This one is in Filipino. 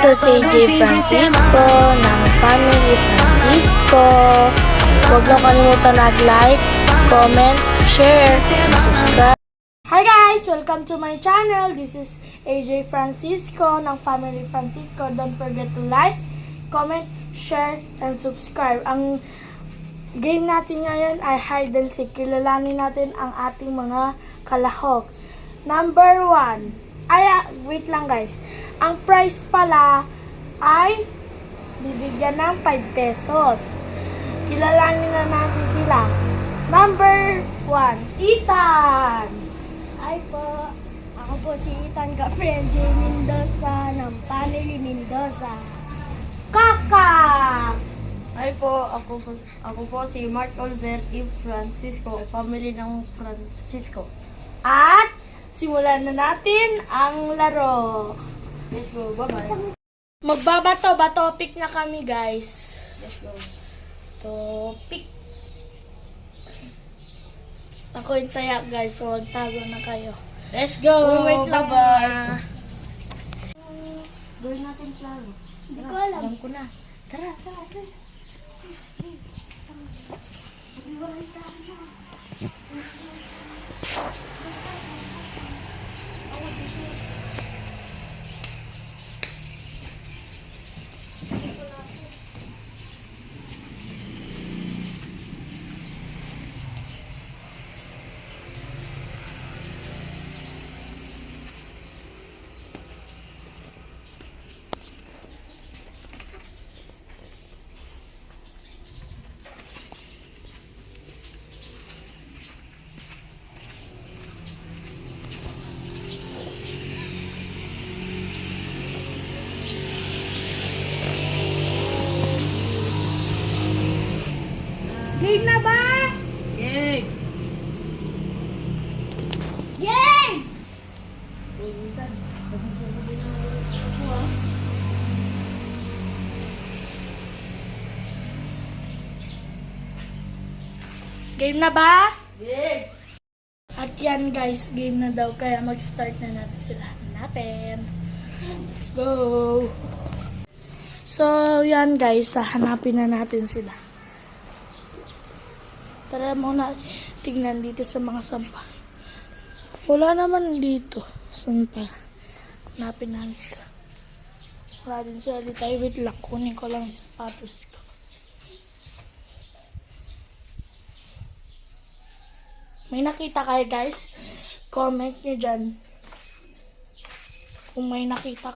Ito si J. Francisco ng Family Francisco. Huwag mo kalimutan mag-like, comment, share, and subscribe. Hi guys! Welcome to my channel. This is AJ Francisco ng Family Francisco. Don't forget to like, comment, share, and subscribe. Ang game natin ngayon ay hide and seek. Kilalanin natin ang ating mga kalahok. Number 1. Wait lang guys. Ang price pala ay bibigyan ng 5 pesos. Kilalanin na natin sila. Number 1, Ethan. Hi po. Ako po si Ethan Gabriel J. Mendoza ng Family Mendoza. Kaka. Hi po, ako po si Mark Alberti Francisco, family ng Francisco. At simulan na natin ang laro. Let's go, bye-bye. Magbabato, topic na kami guys. Let's go. Topic. Ako yung taya guys, so tago na kayo. Let's go, Wait lang bye-bye. Gawin natin plano. Hindi ko alam. Alam ko na. Tara, guys. Game na ba? Yay! Yay! Game na ba? Yay! At yan guys, game na daw. Kaya mag-start na natin sila. Hanapin. Let's go! So, yan guys. Hanapin na natin sila. Tara muna tingnan dito sa mga sampah. Wala naman dito. Sampah. Hanapin natin sila. Wala din sila dito. Ay, wait lang. Kunin ko lang yung sapatos ko. May nakita kayo guys? Comment nyo dyan. Kung may nakita